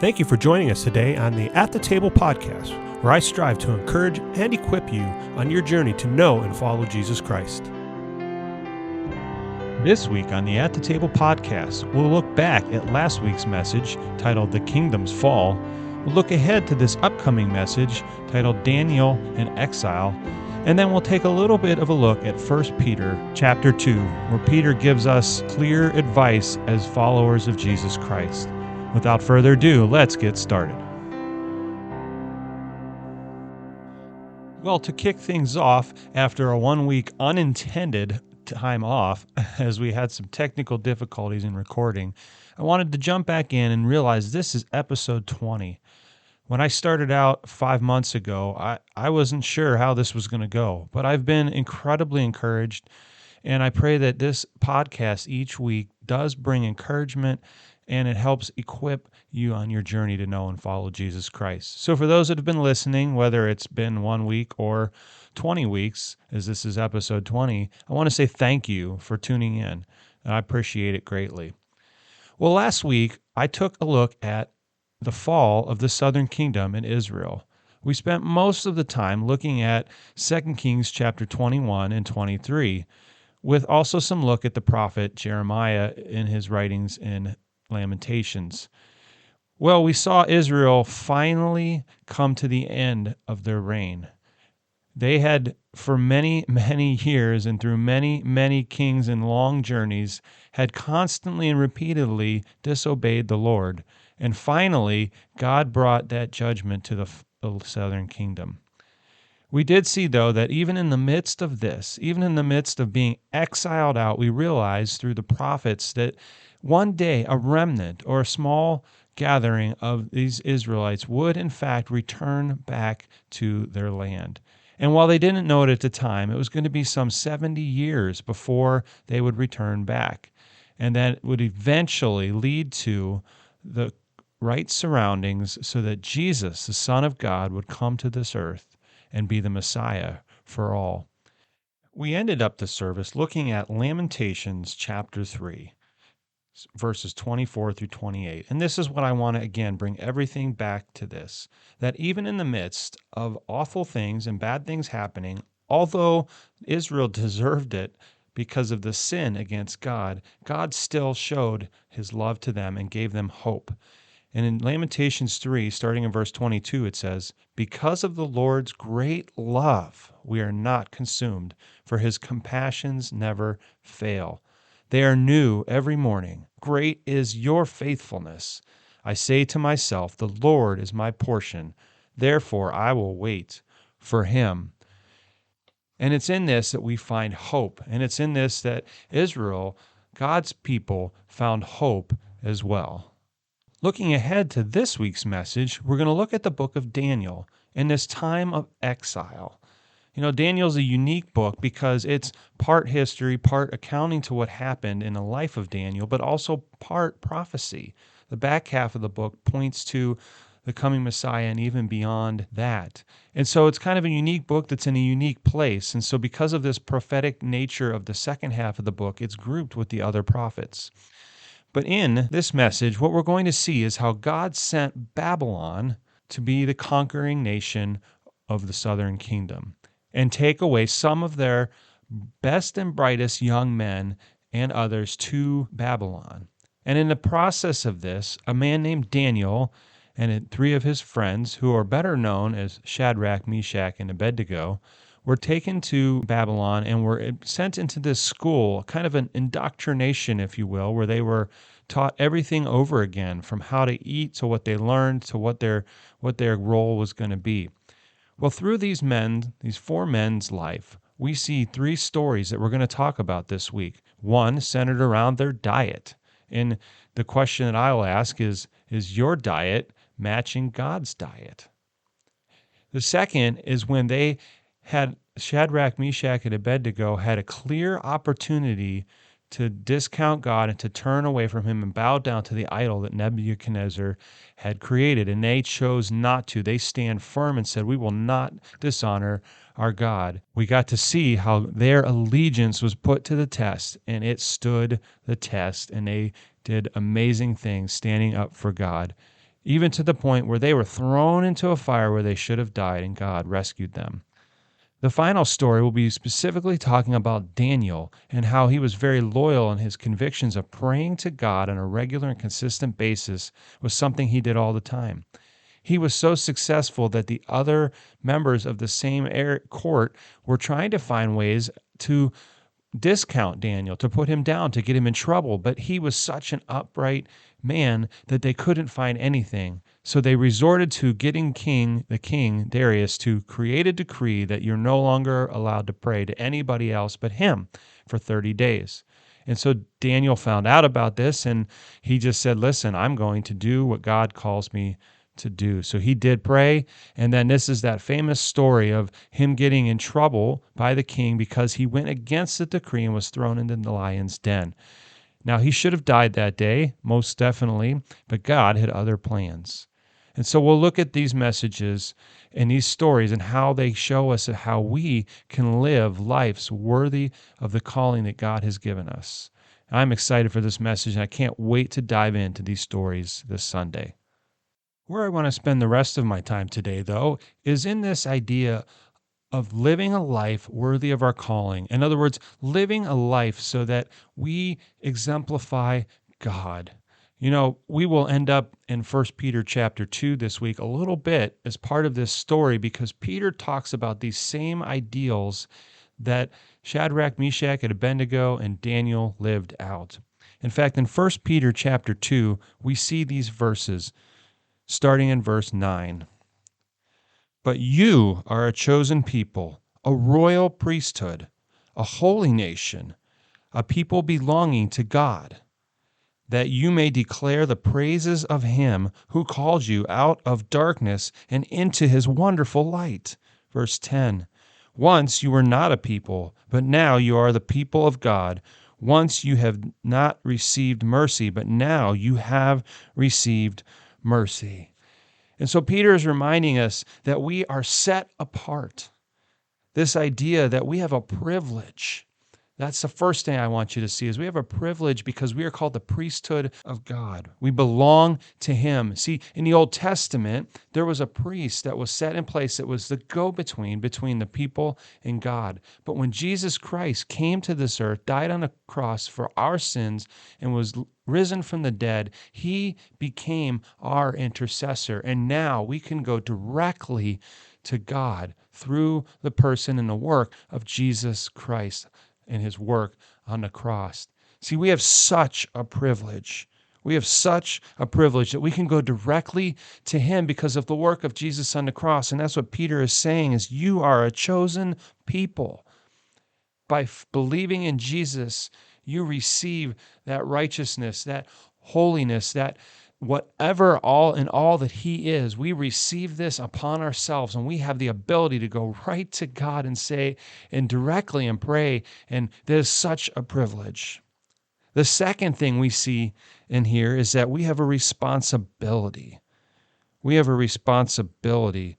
Thank you for joining us today on the At the Table podcast, where I strive to encourage and equip you on your journey to know and follow Jesus Christ. This week on the At the Table podcast, we'll look back at last week's message titled The Kingdom's Fall. We'll look ahead to this upcoming message titled Daniel in Exile. And then we'll take a little bit of a look at 1 Peter chapter 2, where Peter gives us clear advice as followers of Jesus Christ. Without further ado, let's get started. Well, to kick things off, after a 1-week unintended time off, as we had some technical difficulties in recording, I wanted to jump back in and realize this is episode 20. When I started out 5 months ago, I wasn't sure how this was going to go, but I've been incredibly encouraged, and I pray that this podcast each week does bring encouragement and it helps equip you on your journey to know and follow Jesus Christ. So for those that have been listening, whether it's been 1 week or 20 weeks, as this is episode 20, I want to say thank you for tuning in, and I appreciate it greatly. Well, last week, I took a look at the fall of the southern kingdom in Israel. We spent most of the time looking at 2 Kings chapter 21 and 23, with also some look at the prophet Jeremiah in his writings in Lamentations. Well, we saw Israel finally come to the end of their reign. They had, for many, many years and through many, many kings and long journeys, had constantly and repeatedly disobeyed the Lord. And finally, God brought that judgment to the southern kingdom. We did see, though, that even in the midst of this, even in the midst of being exiled out, we realized through the prophets that one day a remnant or a small gathering of these Israelites would, in fact, return back to their land. And while they didn't know it at the time, it was going to be some 70 years before they would return back. And that would eventually lead to the right surroundings so that Jesus, the Son of God, would come to this earth and be the Messiah for all. We ended up the service looking at Lamentations chapter 3, verses 24 through 28. And this is what I want to, again, bring everything back to this, that even in the midst of awful things and bad things happening, although Israel deserved it because of the sin against God, God still showed his love to them and gave them hope. And in Lamentations 3, starting in verse 22, it says, "Because of the Lord's great love, we are not consumed, for his compassions never fail. They are new every morning. Great is your faithfulness. I say to myself, the Lord is my portion. Therefore, I will wait for him." And it's in this that we find hope. And it's in this that Israel, God's people, found hope as well. Looking ahead to this week's message, we're going to look at the book of Daniel in this time of exile. You know, Daniel's a unique book because it's part history, part accounting to what happened in the life of Daniel, but also part prophecy. The back half of the book points to the coming Messiah and even beyond that. And so it's kind of a unique book that's in a unique place. And so because of this prophetic nature of the second half of the book, it's grouped with the other prophets. But in this message, what we're going to see is how God sent Babylon to be the conquering nation of the southern kingdom and take away some of their best and brightest young men and others to Babylon. And in the process of this, a man named Daniel and 3 of his friends, who are better known as Shadrach, Meshach, and Abednego, were taken to Babylon and were sent into this school, kind of an indoctrination, if you will, where they were taught everything over again, from how to eat to what they learned to what their role was going to be. Well, through these 4 men's life, we see 3 stories that we're going to talk about this week. One centered around their diet. And the question that I'll ask is your diet matching God's diet? The second is when they had Shadrach, Meshach, and Abednego had a clear opportunity to discount God and to turn away from him and bow down to the idol that Nebuchadnezzar had created. And they chose not to. They stand firm and said, we will not dishonor our God. We got to see how their allegiance was put to the test, and it stood the test, and they did amazing things standing up for God. even to the point where they were thrown into a fire where they should have died, and God rescued them. The final story will be specifically talking about Daniel and how he was very loyal, and his convictions of praying to God on a regular and consistent basis was something he did all the time. He was so successful that the other members of the same court were trying to find ways to discount Daniel, to put him down, to get him in trouble. But he was such an upright man that they couldn't find anything. So they resorted to getting the king, Darius, to create a decree that you're no longer allowed to pray to anybody else but him for 30 days. And so Daniel found out about this, and he just said, listen, I'm going to do what God calls me to do. So he did pray, and then this is that famous story of him getting in trouble by the king because he went against the decree and was thrown into the lion's den. Now, he should have died that day, most definitely, but God had other plans. And so we'll look at these messages and these stories and how they show us how we can live lives worthy of the calling that God has given us. I'm excited for this message, and I can't wait to dive into these stories this Sunday. Where I want to spend the rest of my time today, though, is in this idea of living a life worthy of our calling. In other words, living a life so that we exemplify God. You know, we will end up in 1 Peter chapter 2 this week a little bit as part of this story, because Peter talks about these same ideals that Shadrach, Meshach, and Abednego and Daniel lived out. In fact, in 1 Peter chapter 2, we see these verses starting in verse 9. But you are a chosen people, a royal priesthood, a holy nation, a people belonging to God, that you may declare the praises of him who called you out of darkness and into his wonderful light. Verse 10. Once you were not a people, but now you are the people of God. Once you have not received mercy, but now you have received mercy. And so Peter is reminding us that we are set apart. This idea that we have a privilege. That's the first thing I want you to see, is we have a privilege because we are called the priesthood of God. We belong to him. See, in the Old Testament, there was a priest that was set in place that was the go-between between the people and God. But when Jesus Christ came to this earth, died on a cross for our sins, and was risen from the dead, he became our intercessor. And now we can go directly to God through the person and the work of Jesus Christ and his work on the cross. See, we have such a privilege. We have such a privilege that we can go directly to him because of the work of Jesus on the cross. And that's what Peter is saying, is you are a chosen people. By believing in Jesus, you receive that righteousness, that holiness, that whatever all that he is. We receive this upon ourselves, and we have the ability to go right to God and say and directly and pray, and that is such a privilege. The second thing we see in here is that we have a responsibility. We have a responsibility.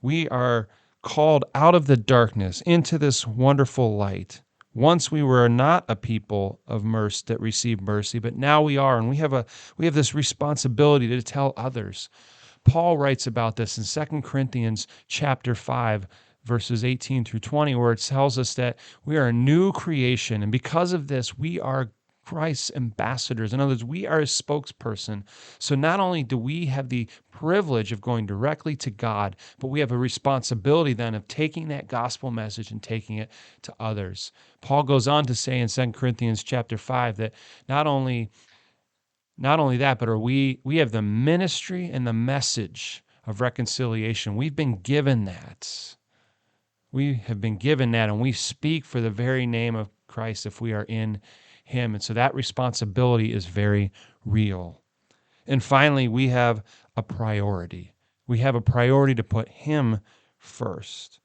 We are called out of the darkness into this wonderful light. Once we were not a people of mercy that received mercy, but now we are, and we have this responsibility to tell others. Paul writes about this in 2 Corinthians chapter 5, verses 18 through 20, where it tells us that we are a new creation, and because of this, we are Christ's ambassadors. In other words, we are his spokesperson. So not only do we have the privilege of going directly to God, but we have a responsibility then of taking that gospel message and taking it to others. Paul goes on to say in 2 Corinthians chapter 5 that not only that, but we have the ministry and the message of reconciliation. We've been given that. We have been given that, and we speak for the very name of Christ if we are in him. And so that responsibility is very real. And finally, we have a priority. We have a priority to put him first,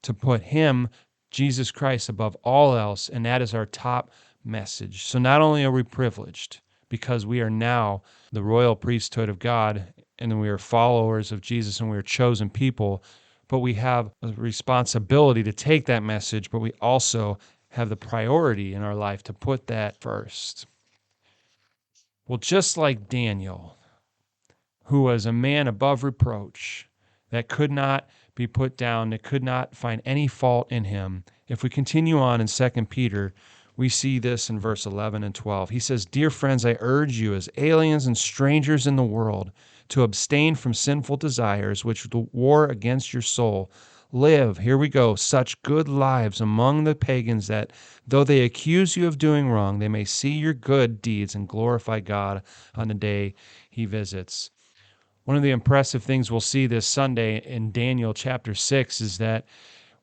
to put him, Jesus Christ, above all else, and that is our top message. So not only are we privileged because we are now the royal priesthood of God, and then we are followers of Jesus, and we are chosen people, but we have a responsibility to take that message, but we also have the priority in our life to put that first. Well, just like Daniel, who was a man above reproach, that could not be put down, that could not find any fault in him. If we continue on in 2 Peter, we see this in verse 11 and 12. He says, "Dear friends, I urge you as aliens and strangers in the world to abstain from sinful desires which war against your soul. Live," here we go, "such good lives among the pagans that, though they accuse you of doing wrong, they may see your good deeds and glorify God on the day he visits." One of the impressive things we'll see this Sunday in Daniel chapter 6 is that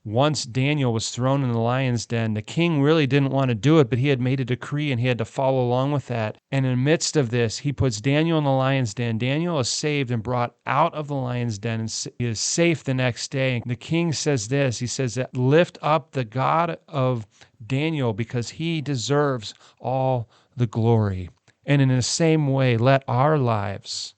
once Daniel was thrown in the lion's den, the king really didn't want to do it, but he had made a decree and he had to follow along with that. And in the midst of this, he puts Daniel in the lion's den. Daniel is saved and brought out of the lion's den and is safe the next day. And the king says this, he says that, "Lift up the God of Daniel because he deserves all the glory." And in the same way, let our lives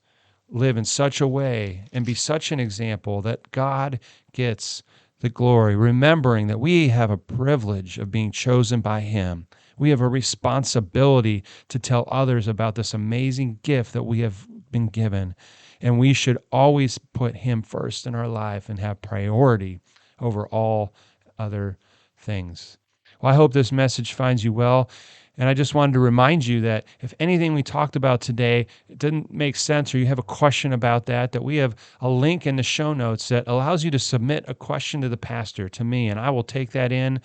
live in such a way and be such an example that God gets the glory, remembering that we have a privilege of being chosen by him. We have a responsibility to tell others about this amazing gift that we have been given, and we should always put him first in our life and have priority over all other things. Well, I hope this message finds you well. And I just wanted to remind you that if anything we talked about today didn't make sense or you have a question about that we have a link in the show notes that allows you to submit a question to the pastor, to me, and I will take that in,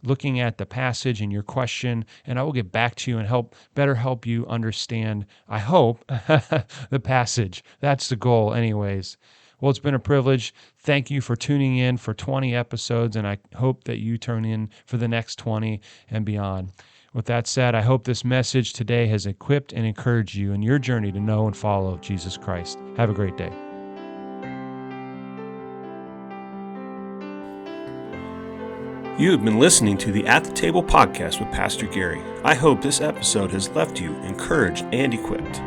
looking at the passage and your question, and I will get back to you and better help you understand, I hope, the passage. That's the goal anyways. Well, it's been a privilege. Thank you for tuning in for 20 episodes, and I hope that you turn in for the next 20 and beyond. With that said, I hope this message today has equipped and encouraged you in your journey to know and follow Jesus Christ. Have a great day. You have been listening to the At the Table podcast with Pastor Gary. I hope this episode has left you encouraged and equipped.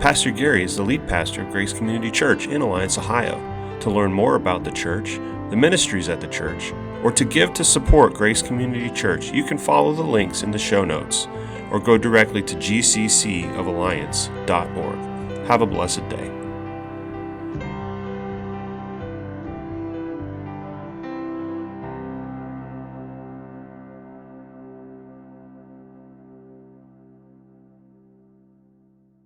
Pastor Gary is the lead pastor of Grace Community Church in Alliance, Ohio. To learn more about the church, the ministries at the church, or to give to support Grace Community Church, you can follow the links in the show notes or go directly to gccofalliance.org. Have a blessed day.